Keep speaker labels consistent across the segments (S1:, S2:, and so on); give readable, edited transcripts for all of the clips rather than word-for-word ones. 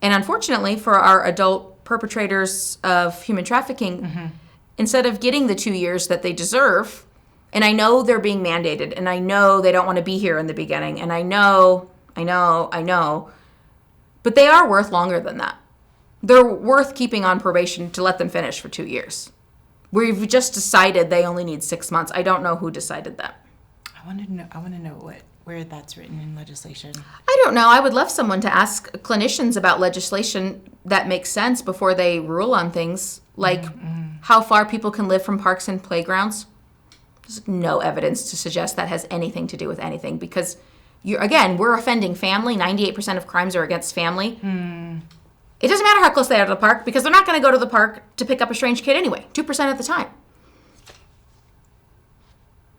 S1: And unfortunately for our adult perpetrators of human trafficking, instead of getting the 2 years that they deserve, and I know they're being mandated, and I know they don't want to be here in the beginning, and I know, but they are worth longer than that. They're worth keeping on probation to let them finish for 2 years. We've just decided they only need 6 months. I don't know who decided that.
S2: I want to know where that's written in legislation.
S1: I don't know. I would love someone to ask clinicians about legislation that makes sense before they rule on things like how far people can live from parks and playgrounds. There's no evidence to suggest that has anything to do with anything because, we're offending family. 98% of crimes are against family. It doesn't matter how close they are to the park because they're not going to go to the park to pick up a strange kid anyway, 2% of the time.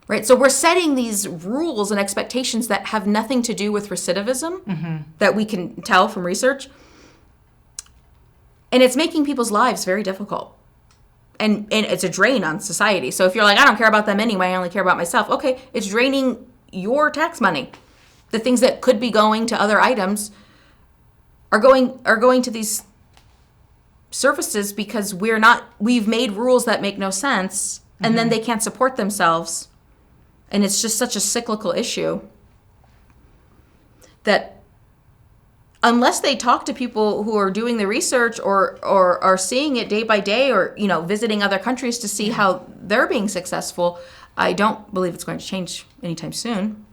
S1: Right? So we're setting these rules and expectations that have nothing to do with recidivism that we can tell from research. And it's making people's lives very difficult. And it's a drain on society. So if you're like, I don't care about them anyway, I only care about myself. Okay, it's draining your tax money. The things that could be going to other items are going to these services because we've made rules that make no sense and then they can't support themselves. And it's just such a cyclical issue that unless they talk to people who are doing the research or are seeing it day by day or, visiting other countries to see how they're being successful, I don't believe it's going to change anytime soon.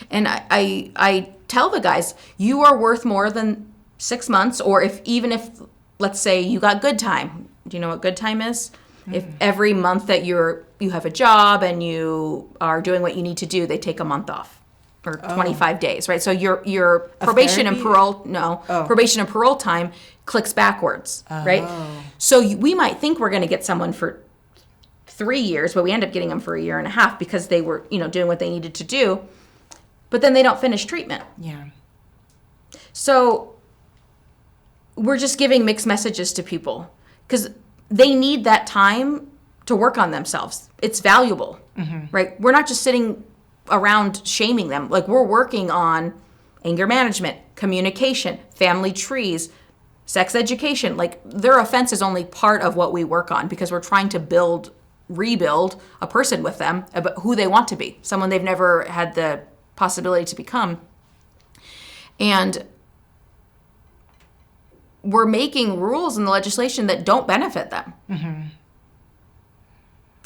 S1: And I tell the guys, you are worth more than 6 months, or even if, let's say, you got good time. Do you know what good time is? If every month that you have a job and you are doing what you need to do, they take a month off or 25 days, right? So your probation and probation and parole time clicks backwards, right? So we might think we're going to get someone for 3 years, but we end up getting them for 1.5 years because they were, doing what they needed to do. But then they don't finish treatment.
S2: Yeah.
S1: So we're just giving mixed messages to people because they need that time to work on themselves. It's valuable, right? We're not just sitting around shaming them. Like we're working on anger management, communication, family trees, sex education. Like their offense is only part of what we work on because we're trying to rebuild a person with them about who they want to be, someone they've never had the possibility to become. And we're making rules in the legislation that don't benefit them.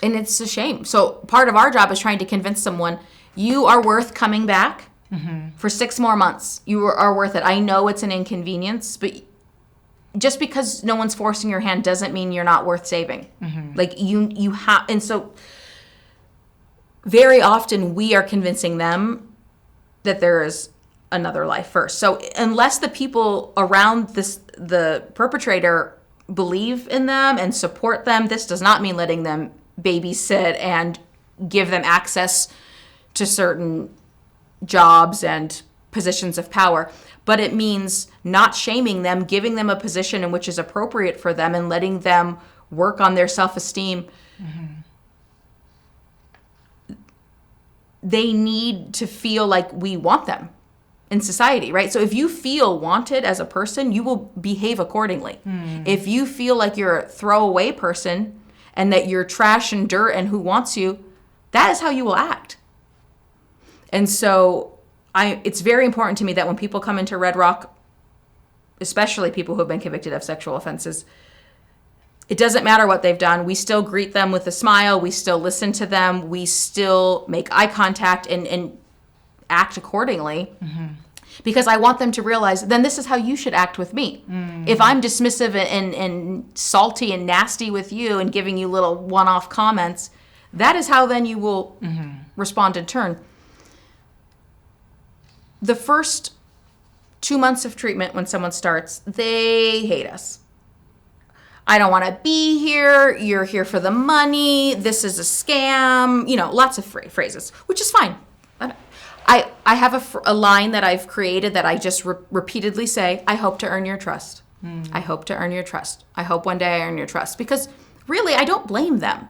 S1: And it's a shame. So part of our job is trying to convince someone, you are worth coming back for 6 more months. You are worth it. I know it's an inconvenience, but just because no one's forcing your hand doesn't mean you're not worth saving. Like you have, and so very often we are convincing them that there is another life first. So unless the people around the perpetrator believe in them and support them, this does not mean letting them babysit and give them access to certain jobs and positions of power. But it means not shaming them, giving them a position in which is appropriate for them and letting them work on their self-esteem. They need to feel like we want them in society, right? So if you feel wanted as a person, you will behave accordingly. If you feel like you're a throwaway person and that you're trash and dirt and who wants you, that is how you will act. And so it's very important to me that when people come into Red Rock, especially people who have been convicted of sexual offenses, it doesn't matter what they've done. We still greet them with a smile. We still listen to them. We still make eye contact and act accordingly. Because I want them to realize, then this is how you should act with me. If I'm dismissive and salty and nasty with you and giving you little one-off comments, that is how then you will respond in turn. The first 2 months of treatment when someone starts, they hate us. I don't want to be here. You're here for the money. This is a scam. Lots of phrases, which is fine. I have a line that I've created that I just repeatedly say, I hope to earn your trust. I hope to earn your trust. I hope one day I earn your trust. Because really, I don't blame them.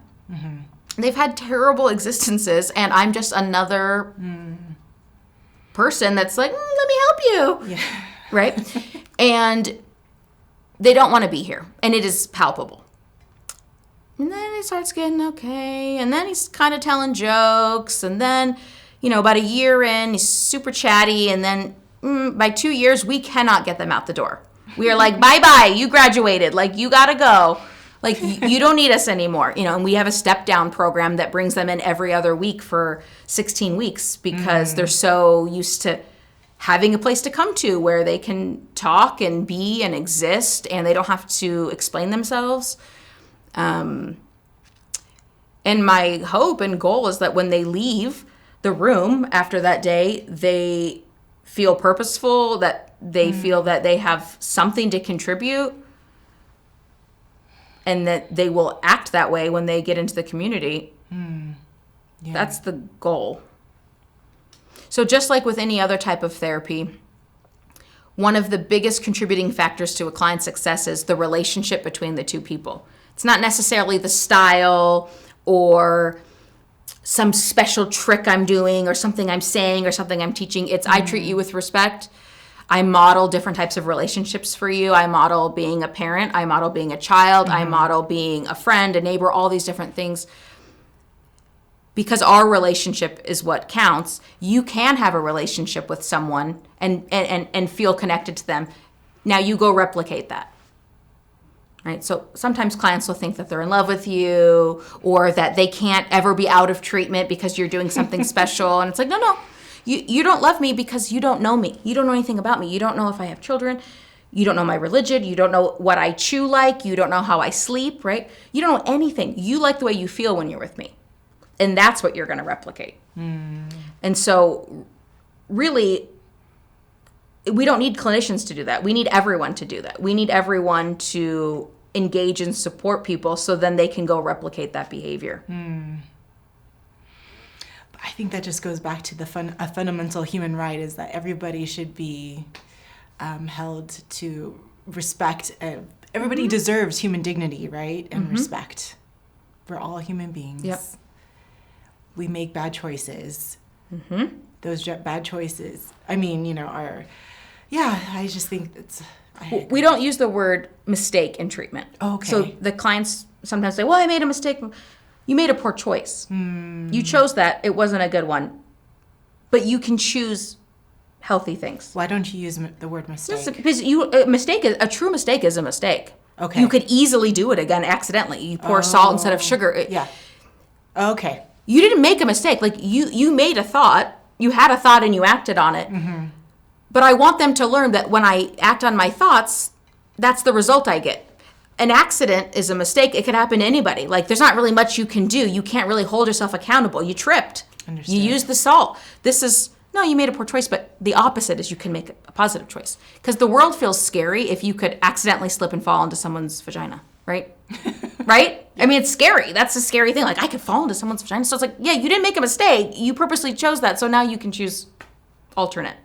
S1: They've had terrible existences, and I'm just another person that's like, let me help you.
S2: Yeah.
S1: Right? And they don't want to be here. And it is palpable. And then it starts getting okay. And then he's kind of telling jokes. And then, about a year in, he's super chatty. And then by 2 years, we cannot get them out the door. We are like, bye-bye, you graduated. Like, you got to go. Like, you don't need us anymore. And we have a step-down program that brings them in every other week for 16 weeks because they're so used to having a place to come to where they can talk and be and exist, and they don't have to explain themselves. And my hope and goal is that when they leave the room after that day, they feel purposeful, that they feel that they have something to contribute, and that they will act that way when they get into the community. Yeah. That's the goal. So just like with any other type of therapy, one of the biggest contributing factors to a client's success is the relationship between the two people. It's not necessarily the style or some special trick I'm doing or something I'm saying or something I'm teaching. It's I treat you with respect. I model different types of relationships for you. I model being a parent. I model being a child. I model being a friend, a neighbor, all these different things. Because our relationship is what counts. You can have a relationship with someone and feel connected to them. Now you go replicate that. Right? So sometimes clients will think that they're in love with you or that they can't ever be out of treatment because you're doing something special. And it's like, no. You don't love me because you don't know me. You don't know anything about me. You don't know if I have children. You don't know my religion. You don't know what I chew like. You don't know how I sleep, right? You don't know anything. You like the way you feel when you're with me. And that's what you're going to replicate. And so really, we don't need clinicians to do that. We need everyone to do that. We need everyone to engage and support people so then they can go replicate that behavior.
S2: I think that just goes back to a fundamental human right is that everybody should be held to respect. Everybody deserves human dignity, right? And respect. We're all human beings.
S1: Yep.
S2: We make bad choices. Those bad choices, I just think it's...
S1: We don't use the word mistake in treatment.
S2: Okay.
S1: So the clients sometimes say, well, I made a mistake. You made a poor choice. You chose that. It wasn't a good one. But you can choose healthy things.
S2: Why don't you use the word mistake?
S1: Because a true mistake is a mistake.
S2: Okay.
S1: You could easily do it again accidentally. You pour salt instead of sugar.
S2: Yeah. Okay.
S1: You didn't make a mistake. Like you made a thought. You had a thought and you acted on it. But I want them to learn that when I act on my thoughts, that's the result I get. An accident is a mistake. It could happen to anybody. Like, there's not really much you can do. You can't really hold yourself accountable. You tripped.
S2: Understood.
S1: You used the salt. You made a poor choice, but the opposite is you can make a positive choice. Because the world feels scary if you could accidentally slip and fall into someone's vagina, right? Right? I mean, it's scary. That's a scary thing. Like, I could fall into someone's vagina. So it's like, yeah, you didn't make a mistake. You purposely chose that. So now you can choose alternate.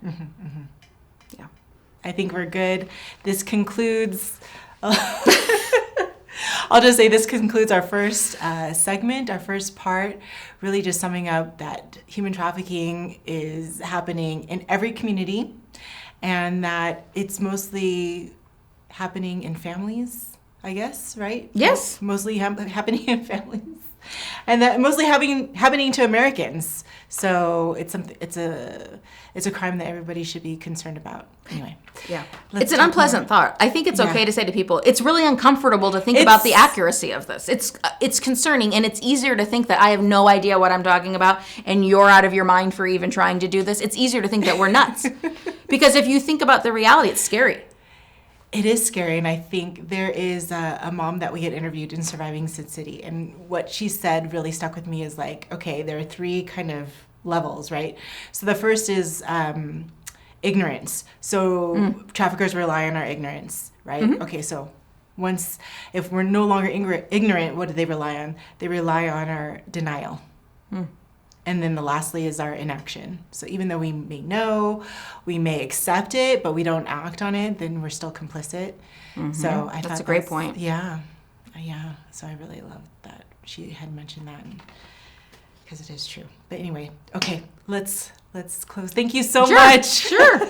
S1: Yeah.
S2: I think we're good. This concludes... I'll just say this concludes our first segment, our first part, really just summing up that human trafficking is happening in every community and that it's mostly happening in families, I guess, right?
S1: Yes.
S2: Mostly happening in families. And that mostly happening to Americans. So it's a crime that everybody should be concerned about. Anyway.
S1: Yeah. It's an unpleasant thought. I think it's okay to say to people, it's really uncomfortable to think about the accuracy of this. It's concerning, and it's easier to think that I have no idea what I'm talking about and you're out of your mind for even trying to do this. It's easier to think that we're nuts. Because if you think about the reality, it's scary.
S2: It is scary, and I think there is a mom that we had interviewed in Surviving Sin City, and what she said really stuck with me is like, okay, there are three kind of levels, right? So the first is ignorance. So traffickers rely on our ignorance, right? Okay, so if we're no longer ignorant, what do they rely on? They rely on our denial. And then lastly is our inaction. So even though we may know, we may accept it, but we don't act on it, then we're still complicit. So I thought
S1: that's a great point.
S2: Yeah. So I really loved that she had mentioned that because it is true. But anyway, okay, let's close. Thank you so much.
S1: Sure.